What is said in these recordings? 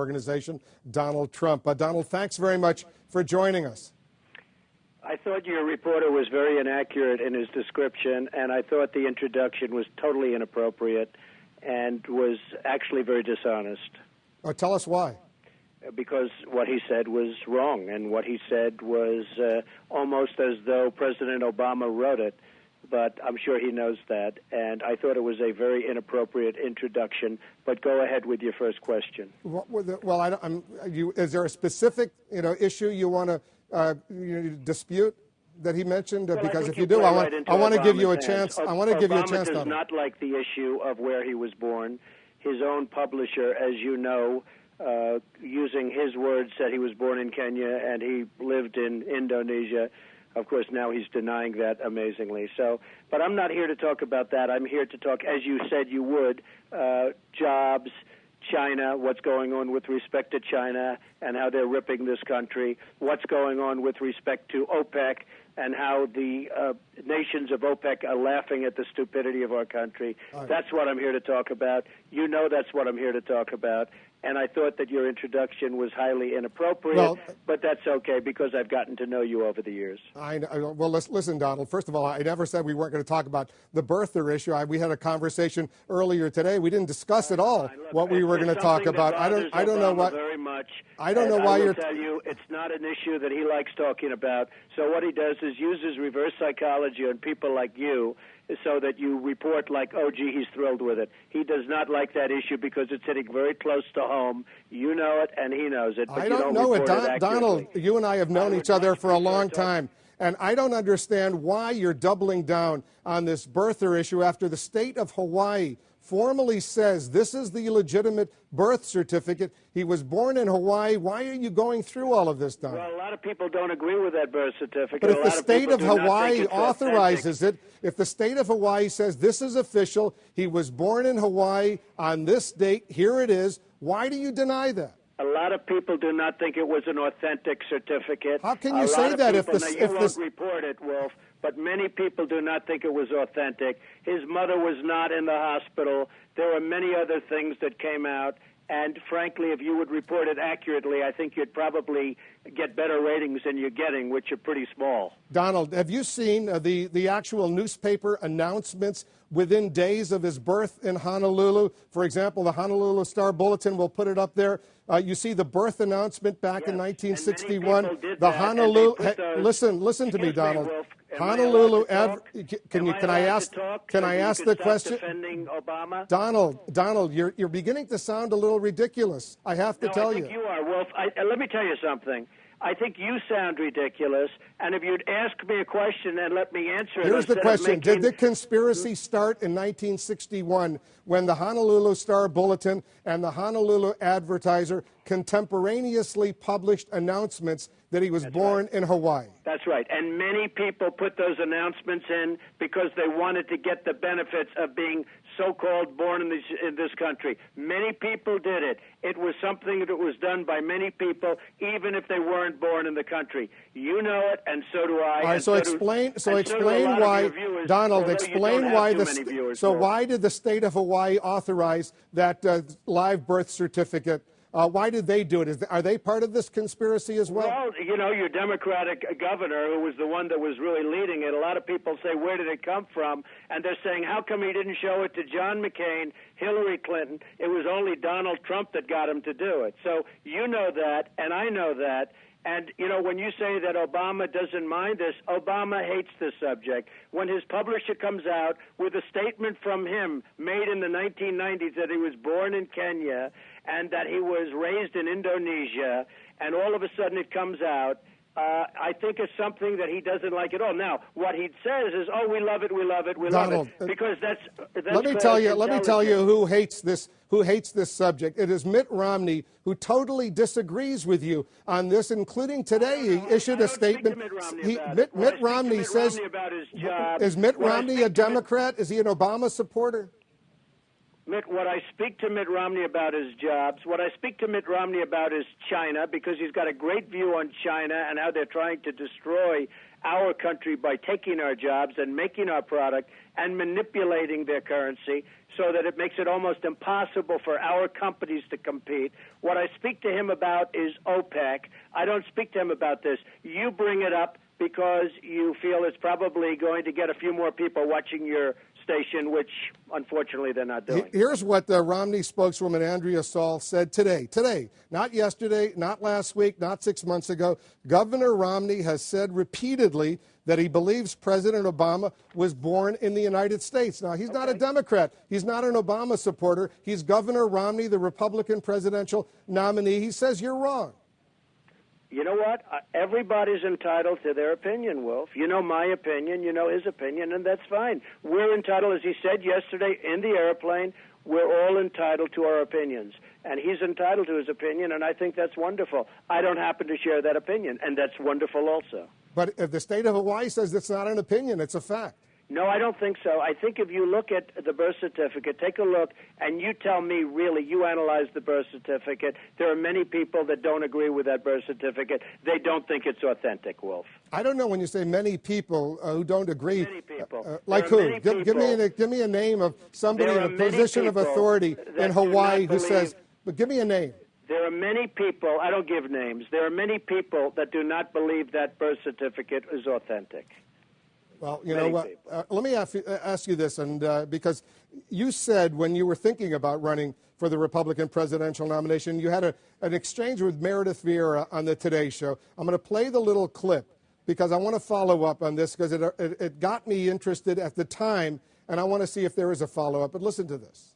organization, Donald Trump. Donald, thanks very much for joining us. I thought your reporter was very inaccurate in his description, and I thought the introduction was totally inappropriate and was actually very dishonest. Tell us why. Because what he said was wrong, and what he said was almost as though President Obama wrote it, but I'm sure he knows that, and I thought it was a very inappropriate introduction. But go ahead with your first question. Is there a specific issue you want to dispute that he mentioned? Well, because if you do, I want to give you a chance. I want to give you a chance. Obama does not like the issue of where he was born. His own publisher, as you know, using his words, said he was born in Kenya and he lived in Indonesia. Of course, now he's denying that amazingly. So, but I'm not here to talk about that. I'm here to talk, as you said you would, jobs, China, what's going on with respect to China and how they're ripping this country, what's going on with respect to OPEC and how the nations of OPEC are laughing at the stupidity of our country. Right. That's what I'm here to talk about. You know that's what I'm here to talk about. And I thought that your introduction was highly inappropriate, but that's okay because I've gotten to know you over the years. Well, listen, Donald, first of all, I never said we weren't going to talk about the birther issue. We had a conversation earlier today. We didn't discuss at all what we were going to talk about. I don't know what very much. I don't know why you're tell you it's not an issue that he likes talking about. So what he does is uses reverse psychology on people like you so that you report like, oh, gee, he's thrilled with it. He does not like that issue because it's hitting very close to home. You know it, and he knows it. But I don't know it. Donald, you and I have known each other for a long time, and I don't understand why you're doubling down on this birther issue after the state of Hawaii formally says this is the legitimate birth certificate. He was born in Hawaii. Why are you going through all of this, Donald? Well, a lot of people don't agree with that birth certificate. But if the state of Hawaii authorizes it, if the state of Hawaii says this is official, he was born in Hawaii on this date, here it is, why do you deny that? A lot of people do not think it was an authentic certificate. How can you say that if you won't report it, Wolf, but many people do not think it was authentic. His mother was not in the hospital. There were many other things that came out. And frankly, if you would report it accurately, I think you'd probably get better ratings than you're getting, which are pretty small. Donald, have you seen the actual newspaper announcements within days of his birth in Honolulu? For example, the Honolulu Star Bulletin will put it up there. You see the birth announcement back in 1961. The Honolulu. Listen to me, Donald. Honolulu. Can I ask the question? Defending Obama? Donald, you're beginning to sound a little ridiculous. I have to tell you. I think you are, Wolf. Let me tell you something. I think you sound ridiculous, and if you'd ask me a question and let me answer it. Here's the question. Did the conspiracy start in 1961 when the Honolulu Star Bulletin and the Honolulu Advertiser contemporaneously published announcements that he was born in Hawaii? That's right. And many people put those announcements in because they wanted to get the benefits of being so-called born in this country. Many people did it. It was something that was done by many people, even if they weren't born in the country. You know it, and so do I. All right, so explain why, Donald, explain why why did the state of Hawaii authorize that live birth certificate? Why did they do it? Are they part of this conspiracy as well? Well, you know, your Democratic governor, who was the one that was really leading it, a lot of people say, where did it come from? And they're saying, how come he didn't show it to John McCain, Hillary Clinton? It was only Donald Trump that got him to do it. So you know that, and I know that. And, you know, when you say that Obama doesn't mind this, Obama hates this subject. When his publisher comes out with a statement from him made in the 1990s that he was born in Kenya and that he was raised in Indonesia, and all of a sudden it comes out, I think it's something that he doesn't like at all. Now, what he says is, "Oh, we love it, we love it, we Donald, love it," because that's. Let me tell you who hates this subject. It is Mitt Romney, who totally disagrees with you on this, including today. He issued a statement. Mitt Romney says, "Is Mitt Romney a Democrat? Is he an Obama supporter?" What I speak to Mitt Romney about is jobs. What I speak to Mitt Romney about is China, because he's got a great view on China and how they're trying to destroy our country by taking our jobs and making our product and manipulating their currency so that it makes it almost impossible for our companies to compete. What I speak to him about is OPEC. I don't speak to him about this. You bring it up because you feel it's probably going to get a few more people watching your station, which unfortunately they're not doing. Here's what the Romney spokeswoman Andrea Saul said today, not yesterday, not last week, not 6 months ago. Governor Romney has said repeatedly that he believes President Obama was born in the United States. Now, he's not a Democrat. He's not an Obama supporter. He's Governor Romney, the Republican presidential nominee. He says you're wrong. You know what? Everybody's entitled to their opinion, Wolf. You know my opinion, you know his opinion, and that's fine. We're entitled, as he said yesterday in the airplane, we're all entitled to our opinions. And he's entitled to his opinion, and I think that's wonderful. I don't happen to share that opinion, and that's wonderful also. But if the state of Hawaii says it's not an opinion, it's a fact. No, I don't think so. I think if you look at the birth certificate, take a look, and you tell me, really, you analyze the birth certificate. There are many people that don't agree with that birth certificate. They don't think it's authentic, Wolf. I don't know when you say many people who don't agree. Many people. Like who? Give me a name of somebody in a position of authority in Hawaii who says, but give me a name. There are many people, I don't give names, there are many people that do not believe that birth certificate is authentic. Well, you know what? Let me ask you this, and because you said when you were thinking about running for the Republican presidential nomination, you had an exchange with Meredith Vieira on the Today Show. I'm going to play the little clip because I want to follow up on this because it got me interested at the time, and I want to see if there is a follow-up. But listen to this.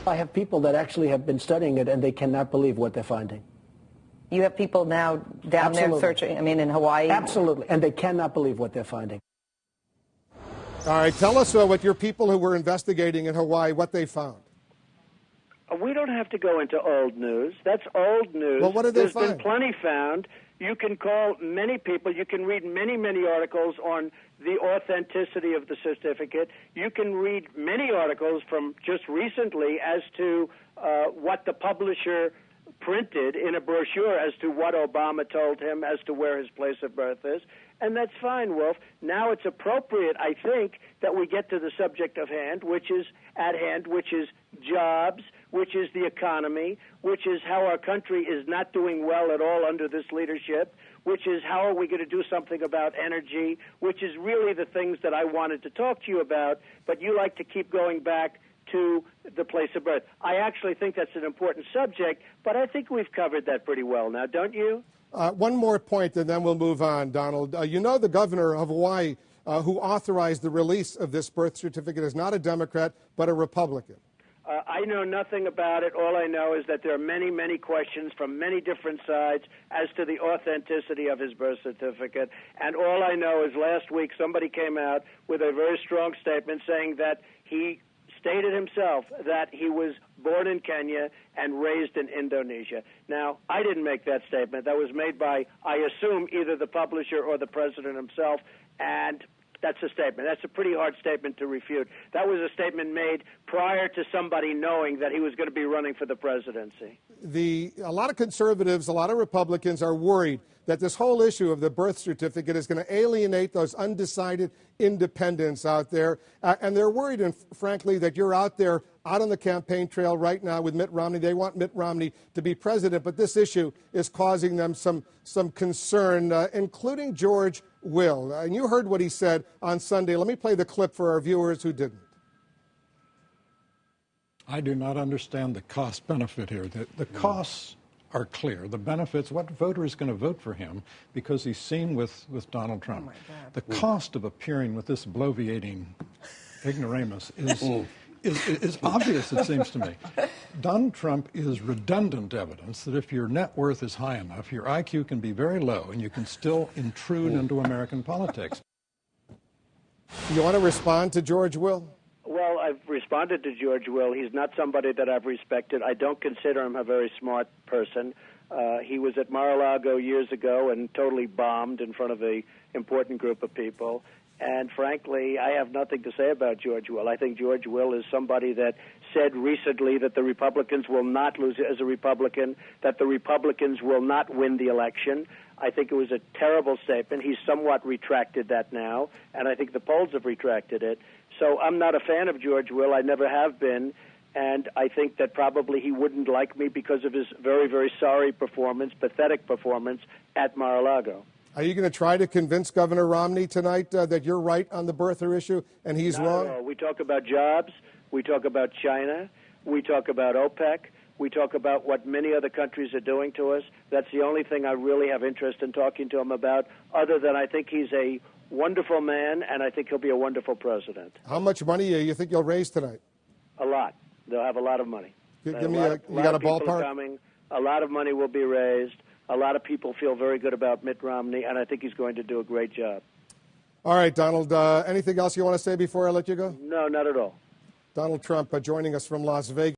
I have people that actually have been studying it, and they cannot believe what they're finding. You have people now down there searching, I mean, in Hawaii? Absolutely, and they cannot believe what they're finding. All right, tell us what your people who were investigating in Hawaii, what they found. We don't have to go into old news. That's old news. Well, what did they find? There's been plenty found. You can call many people. You can read many, many articles on the authenticity of the certificate. You can read many articles from just recently as to what the publisher printed in a brochure as to what Obama told him as to where his place of birth is. And that's fine, Wolf. Now it's appropriate, I think, that we get to the subject of hand, which is jobs, which is the economy, which is how our country is not doing well at all under this leadership, which is how are we going to do something about energy, which is really the things that I wanted to talk to you about, but you like to keep going back to the place of birth. I actually think that's an important subject, but I think we've covered that pretty well now, don't you? One more point, and then we'll move on, Donald. You know the governor of Hawaii who authorized the release of this birth certificate is not a Democrat, but a Republican. I know nothing about it. All I know is that there are many, many questions from many different sides as to the authenticity of his birth certificate. And all I know is last week somebody came out with a very strong statement saying that he stated himself that he was born in Kenya and raised in Indonesia. Now, I didn't make that statement. That was made by, I assume, either the publisher or the president himself, and that's a statement. That's a pretty hard statement to refute. That was a statement made prior to somebody knowing that he was going to be running for the presidency. A lot of conservatives, a lot of Republicans are worried that this whole issue of the birth certificate is going to alienate those undecided independents out there. And they're worried, and frankly, that you're out there, out on the campaign trail right now with Mitt Romney. They want Mitt Romney to be president, but this issue is causing them some concern, including George Will. And you heard what he said on Sunday. Let me play the clip for our viewers who didn't. I do not understand the cost-benefit here. The costs are clear. The benefits, what voter is going to vote for him because he's seen with Donald Trump. The cost of appearing with this bloviating ignoramus is obvious, it seems to me. Donald Trump is redundant evidence that if your net worth is high enough, your IQ can be very low and you can still intrude into American politics. You want to respond to George Will? Well, I've responded to George Will. He's not somebody that I've respected. I don't consider him a very smart person. He was at Mar-a-Lago years ago and totally bombed in front of an important group of people. And frankly, I have nothing to say about George Will. I think George Will is somebody that said recently that the Republicans will not lose as a Republican, that the Republicans will not win the election. I think it was a terrible statement. He's somewhat retracted that now, and I think the polls have retracted it. So I'm not a fan of George Will. I never have been, and I think that probably he wouldn't like me because of his very, very sorry performance, pathetic performance at Mar-a-Lago. Are you going to try to convince Governor Romney tonight that you're right on the birther issue and he's wrong? No. We talk about jobs. We talk about China. We talk about OPEC. We talk about what many other countries are doing to us. That's the only thing I really have interest in talking to him about, other than I think he's a wonderful man, and I think he'll be a wonderful president. How much money do you think you'll raise tonight? A lot. They'll have a lot of money. Give me you got a ballpark? Coming. A lot of money will be raised. A lot of people feel very good about Mitt Romney, and I think he's going to do a great job. All right, Donald, anything else you want to say before I let you go? No, not at all. Donald Trump joining us from Las Vegas.